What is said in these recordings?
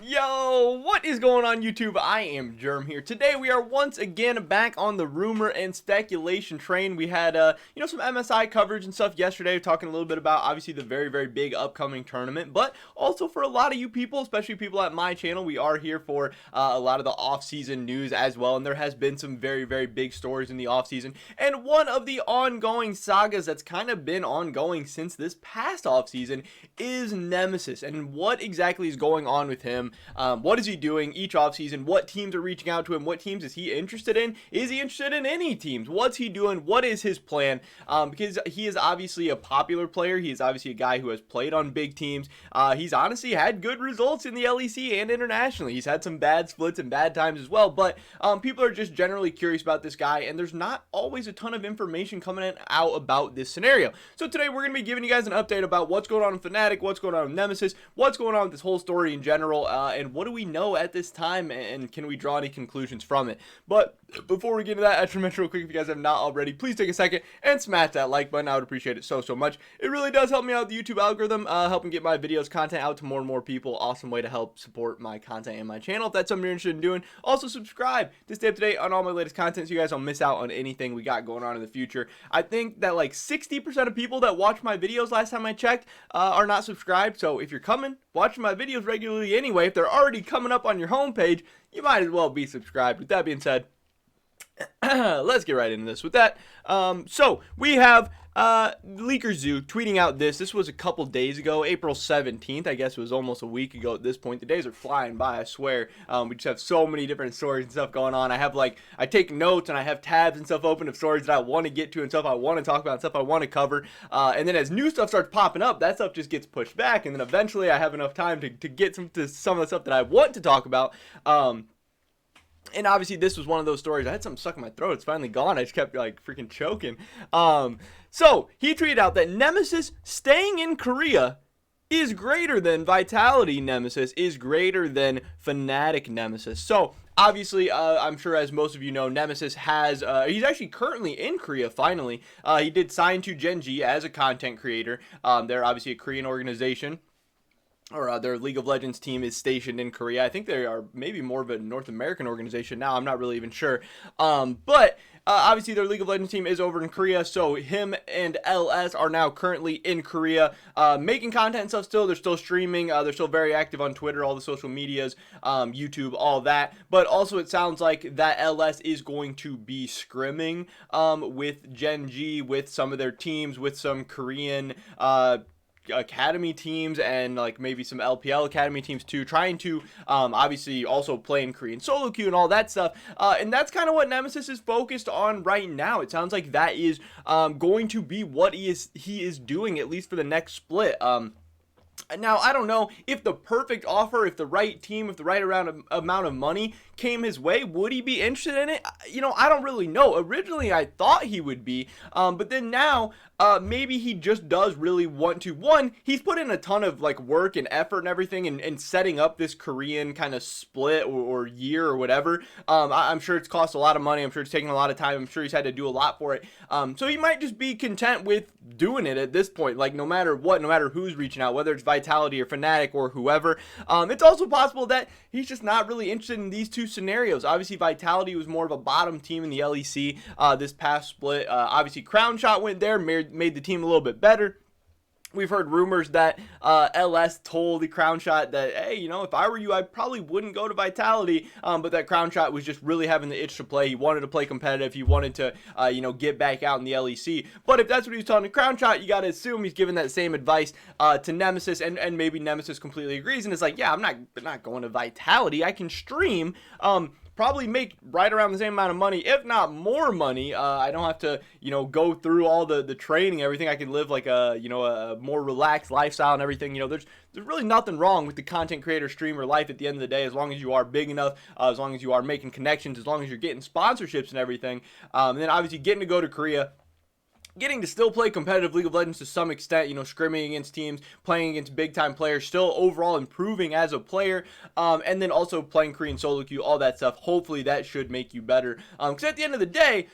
Yo, what is going on YouTube? I am Germ here. Today we are once again back on the rumor and speculation train. We had some MSI coverage and stuff yesterday, talking a little bit about obviously the very big upcoming tournament, but also for a lot of you people, especially people at my channel, we are here for a lot of the off-season news as well, and there has been some very big stories in the off-season, and one of the ongoing sagas that's kind of been ongoing since this past off-season is Nemesis, and what exactly is going on with him. What is he doing each offseason? What teams are reaching out to him? What teams is he interested in? Is he interested in any teams? What's he doing? What is his plan? Because he is obviously a popular player. He is obviously a guy who has played on big teams. He's honestly had good results in the LEC and internationally. He's had some bad splits and bad times as well, but people are just generally curious about this guy, and there's not always a ton of information coming out about this scenario. So today we're going to be giving you guys an update about what's going on in Fnatic, what's going on with Nemesis, what's going on with this whole story in general, and what do we know at this time, and can we draw any conclusions from it. But before we get into that, I just want to mention real quick, if you guys have not already, please take a second and smash that like button. I would appreciate it so much. It really does help me out with the YouTube algorithm, helping get my videos content out to more and more people. Awesome way to help support my content and my channel if that's something you're interested in doing. Also subscribe to stay up to date on all my latest content so you guys don't miss out on anything we got going on in the future. I think that like 60% of people that watch my videos last time I checked are not subscribed, so if you're watching my videos regularly anyway, if they're already coming up on your homepage, you might as well be subscribed. With that being said, let's get right into this. With that, so we have Leaker Zoo tweeting out this was a couple days ago, April 17th. I guess it was almost a week ago at this point. The days are flying by, I swear. We just have so many different stories and stuff going on. I take notes and I have tabs and stuff open of stories that I want to get to and stuff I want to talk about and stuff I want to cover. And then as new stuff starts popping up, that stuff just gets pushed back, and then eventually I have enough time to get to some of the stuff that I want to talk about. And obviously this was one of those stories. I had something stuck in my throat. It's finally gone. I just kept like freaking choking. So he tweeted out that Nemesis staying in Korea is greater than Vitality Nemesis, is greater than Fnatic Nemesis. So obviously, I'm sure as most of you know, Nemesis has, he's actually currently in Korea, finally. He did sign to Gen G as a content creator. They're obviously a Korean organization. Or their League of Legends team is stationed in Korea. I think they are maybe more of a North American organization now. I'm not really even sure. But obviously their League of Legends team is over in Korea. So him and LS are now currently in Korea, making content and stuff still. They're still streaming. They're still very active on Twitter, all the social medias, YouTube, all that. But also it sounds like that LS is going to be scrimming with Gen G, with some of their teams, with some Korean academy teams, and like maybe some LPL academy teams too, trying to obviously also play in Korean solo queue and all that stuff, and that's kind of what Nemesis is focused on right now. It sounds like that is going to be what he is doing, at least for the next split. Now, I don't know if the perfect offer, if the right team, if the right amount of money came his way, would he be interested in it? You know, I don't really know. Originally, I thought he would be, but then now, maybe he just does really want to. One, he's put in a ton of like work and effort and everything and setting up this Korean kind of split or year or whatever. I'm sure it's cost a lot of money. I'm sure it's taken a lot of time. I'm sure he's had to do a lot for it. So he might just be content with doing it at this point, like no matter what, no matter who's reaching out, whether it's Vitality or Fnatic or whoever. It's also possible that he's just not really interested in these two scenarios. Obviously, Vitality was more of a bottom team in the LEC this past split. Obviously, Crown Shot went there, made the team a little bit better. We've heard rumors that LS told the Crown Shot that, hey, you know, if I were you, I probably wouldn't go to Vitality, but that Crown Shot was just really having the itch to play. He wanted to play competitive. He wanted to, get back out in the LEC. But if that's what he was telling the Crown Shot, you got to assume he's giving that same advice to Nemesis, and maybe Nemesis completely agrees and is like, yeah, I'm not going to Vitality. I can stream. Probably make right around the same amount of money, if not more money. I don't have to, go through all the training, everything. I can live like a more relaxed lifestyle and everything. There's really nothing wrong with the content creator streamer life at the end of the day, as long as you are big enough, as long as you are making connections, as long as you're getting sponsorships and everything. And then obviously getting to go to Korea, getting to still play competitive League of Legends to some extent, scrimming against teams, playing against big-time players, still overall improving as a player, and then also playing Korean solo queue, all that stuff. Hopefully that should make you better, because at the end of the day,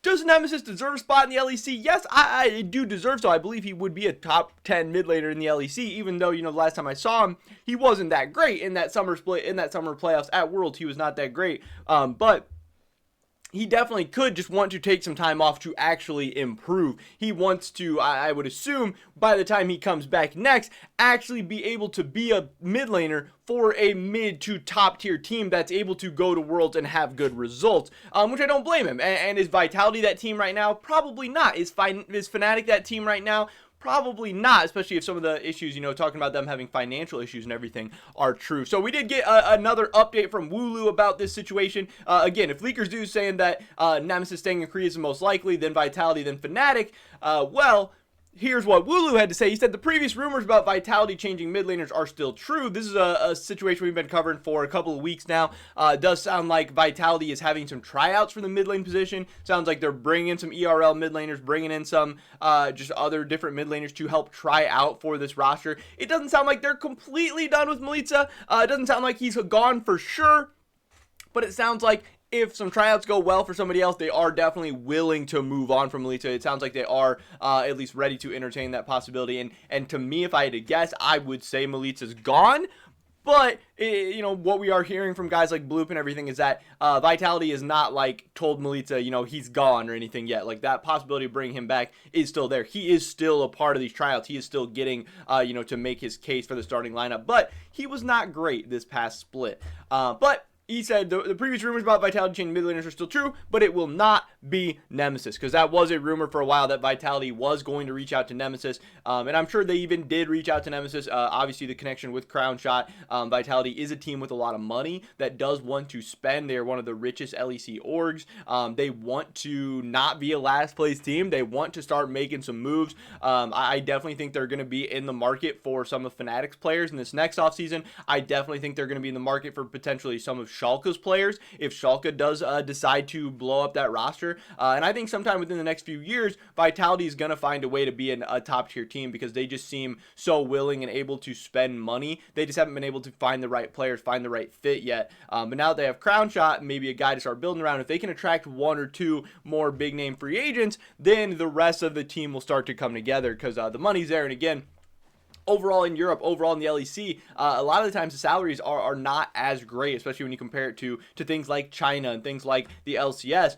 Does Nemesis deserve a spot in the LEC? Yes, I do deserve so. I believe he would be a top 10 mid laner in the LEC, even though, the last time I saw him, he wasn't that great in that summer split, in that summer playoffs at Worlds. He was not that great. But he definitely could just want to take some time off to actually improve. He wants to, I would assume, by the time he comes back next, actually be able to be a mid laner for a mid to top tier team that's able to go to Worlds and have good results, which I don't blame him. And is Vitality that team right now? Probably not. Is Fnatic that team right now? Probably not, especially if some of the issues, talking about them having financial issues and everything are true. So we did get another update from Wooloo about this situation. Again, if leakers do saying that Nemesis staying in Korea is the most likely, then Vitality, then Fnatic, well, here's what Wooloo had to say. He said the previous rumors about Vitality changing mid laners are still true. This is a situation we've been covering for a couple of weeks now. It does sound like Vitality is having some tryouts for the mid lane position. Sounds like they're bringing in some ERL mid laners, bringing in some just other different mid laners to help try out for this roster. It doesn't sound like they're completely done with Melitza. It doesn't sound like he's gone for sure, but it sounds like if some tryouts go well for somebody else, they are definitely willing to move on from Melitza. It sounds like they are at least ready to entertain that possibility. And to me, if I had to guess, I would say Melitza's gone. But, what we are hearing from guys like Bloop and everything is that Vitality is not, told Melitza, he's gone or anything yet. That possibility of bringing him back is still there. He is still a part of these tryouts. He is still getting, to make his case for the starting lineup. But he was not great this past split. But he said the previous rumors about Vitality changing mid laners are still true, but it will not be Nemesis, because that was a rumor for a while that Vitality was going to reach out to Nemesis, and I'm sure they even did reach out to Nemesis. Obviously, the connection with Crown Shot. Vitality is a team with a lot of money that does want to spend. They are one of the richest LEC orgs. They want to not be a last place team. They want to start making some moves. I definitely think they're going to be in the market for some of Fnatic's players in this next offseason. I definitely think they're going to be in the market for potentially some of Schalke's players if Schalke does decide to blow up that roster. And I think sometime within the next few years, Vitality is going to find a way to be a top tier team, because they just seem so willing and able to spend money. They just haven't been able to find the right players, find the right fit yet. But now that they have Crown Shot, maybe a guy to start building around, if they can attract one or two more big name free agents, then the rest of the team will start to come together, because the money's there. And again, overall in Europe, overall in the LEC, a lot of the times the salaries are not as great, especially when you compare it to things like China and things like the LCS.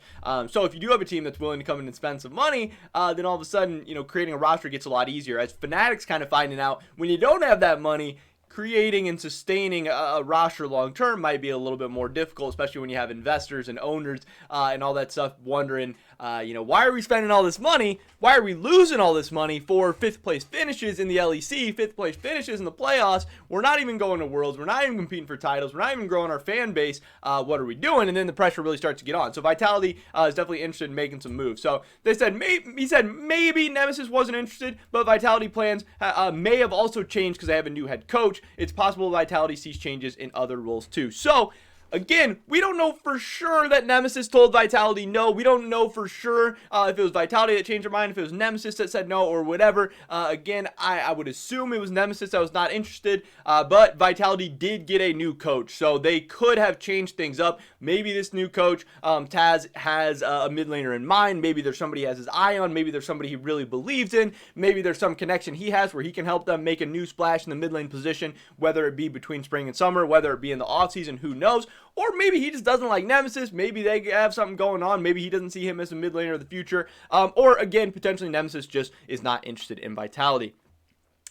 So if you do have a team that's willing to come in and spend some money, then all of a sudden, creating a roster gets a lot easier. As Fnatic's kind of finding out, when you don't have that money, creating and sustaining a roster long term might be a little bit more difficult, especially when you have investors and owners and all that stuff wondering, why are we spending all this money? Why are we losing all this money for 5th place finishes in the LEC, 5th place finishes in the playoffs? We're not even going to Worlds. We're not even competing for titles. We're not even growing our fan base. What are we doing? And then the pressure really starts to get on. So Vitality is definitely interested in making some moves. So they said, he said maybe Nemesis wasn't interested, but Vitality plans may have also changed because they have a new head coach. It's possible Vitality sees changes in other roles too. So again, we don't know for sure that Nemesis told Vitality no. We don't know for sure if it was Vitality that changed their mind, if it was Nemesis that said no, or whatever. Again, I would assume it was Nemesis that was not interested, but Vitality did get a new coach, so they could have changed things up. Maybe this new coach, Taz, has a mid laner in mind. Maybe there's somebody he has his eye on. Maybe there's somebody he really believes in. Maybe there's some connection he has where he can help them make a new splash in the mid lane position, whether it be between spring and summer, whether it be in the offseason, who knows. Or maybe he just doesn't like Nemesis. Maybe they have something going on. Maybe he doesn't see him as a mid laner of the future. Or again, potentially Nemesis just is not interested in Vitality.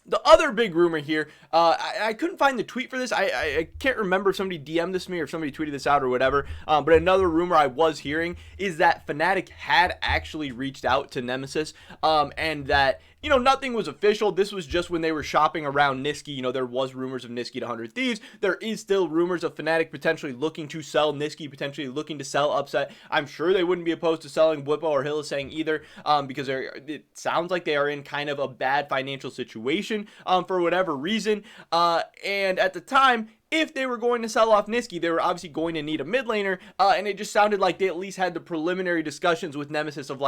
The other big rumor here, I couldn't find the tweet for this. I can't remember if somebody DM'd this to me or if somebody tweeted this out or whatever. But another rumor I was hearing is that Fnatic had actually reached out to Nemesis, and that, nothing was official. This was just when they were shopping around Niski. There was rumors of Niski to 100 Thieves. There is still rumors of Fnatic potentially looking to sell Niski, potentially looking to sell Upset. I'm sure they wouldn't be opposed to selling Whippo or Hillisang either, because it sounds like they are in kind of a bad financial situation for whatever reason. And at the time, if they were going to sell off Niski, they were obviously going to need a mid laner, and it just sounded like they at least had the preliminary discussions with Nemesis of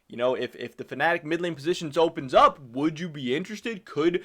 You know, if the Fnatic mid lane positions opens up, would you be interested? Could,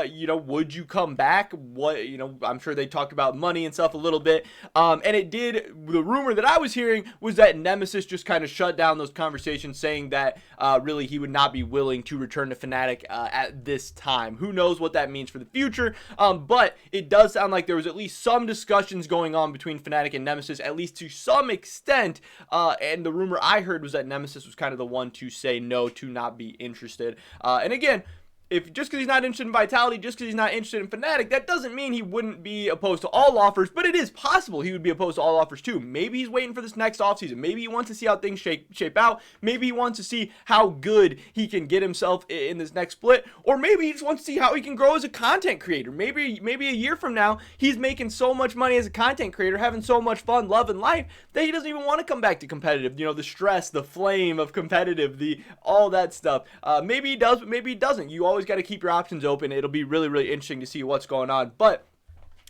you know, would you come back? What, you know, I'm sure they talked about money and stuff a little bit. And the rumor that I was hearing was that Nemesis just kind of shut down those conversations, saying that really he would not be willing to return to Fnatic at this time. Who knows what that means for the future? But it does sound like there was at least some discussions going on between Fnatic and Nemesis, at least to some extent. And the rumor I heard was that Nemesis was kind of the one to say no, to not be interested. And again, if just because he's not interested in Vitality, just because he's not interested in Fnatic, that doesn't mean he wouldn't be opposed to all offers, but it is possible he would be opposed to all offers too. Maybe he's waiting for this next offseason. Maybe he wants to see how things shape out. Maybe he wants to see how good he can get himself in this next split, or maybe he just wants to see how he can grow as a content creator. Maybe a year from now, he's making so much money as a content creator, having so much fun, love, and life, that he doesn't even want to come back to competitive. You know, the stress, the flame of competitive, all that stuff. Maybe he does, but maybe he doesn't. You always got to keep your options open. It'll be really, really interesting to see what's going on. But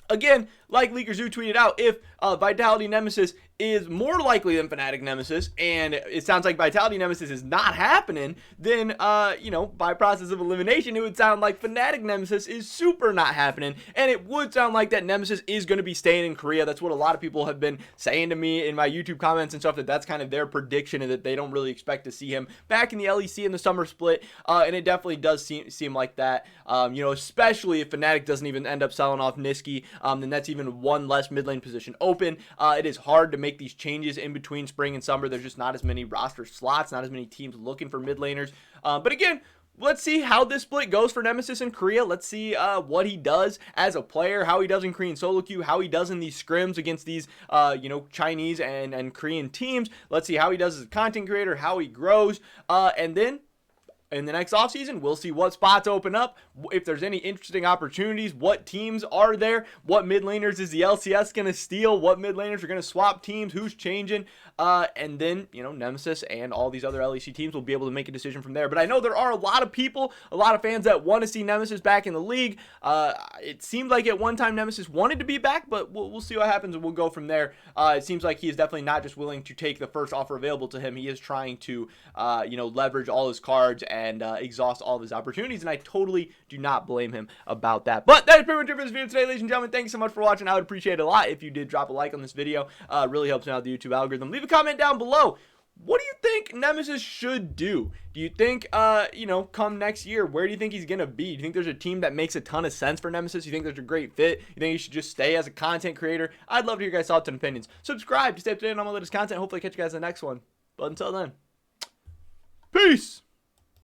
again, like LeakerZoo tweeted out, if Vitality Nemesis is more likely than Fnatic Nemesis, and it sounds like Vitality Nemesis is not happening, then, you know, by process of elimination, it would sound like Fnatic Nemesis is super not happening, and it would sound like that Nemesis is going to be staying in Korea. That's what a lot of people have been saying to me in my YouTube comments and stuff, that's kind of their prediction, and that they don't really expect to see him back in the LEC in the summer split, and it definitely does seem like that, you know, especially if Fnatic doesn't even end up selling off Niski, then that's even one less mid lane position open. It is hard to make these changes in between spring and summer. There's just not as many roster slots, not as many teams looking for mid laners. But again, let's see how this split goes for Nemesis in Korea. Let's see what he does as a player, how he does in Korean solo queue, how he does in these scrims against these, you know, Chinese and Korean teams. Let's see how he does as a content creator, how he grows, and then in the next offseason, we'll see what spots open up, if there's any interesting opportunities, what teams are there, what mid laners is the LCS going to steal, what mid laners are going to swap teams, who's changing, and then, you know, Nemesis and all these other LEC teams will be able to make a decision from there. But I know there are a lot of people, a lot of fans that want to see Nemesis back in the league. It seemed like at one time Nemesis wanted to be back, but we'll see what happens, and we'll go from there. It seems like he is definitely not just willing to take the first offer available to him. He is trying to, you know, leverage all his cards and exhaust all of his opportunities, and I totally do not blame him about that. But that is pretty much it for this video today, ladies and gentlemen. Thanks so much for watching. I would appreciate it a lot if you did drop a like on this video. It really helps me out the YouTube algorithm. Leave a comment down below. What do you think Nemesis should do? Do you think, you know, come next year, where do you think he's going to be? Do you think there's a team that makes a ton of sense for Nemesis? You think there's a great fit? You think he should just stay as a content creator? I'd love to hear your guys' thoughts and opinions. Subscribe to stay up to date on all the latest content. Hopefully catch you guys in the next one. But until then, peace!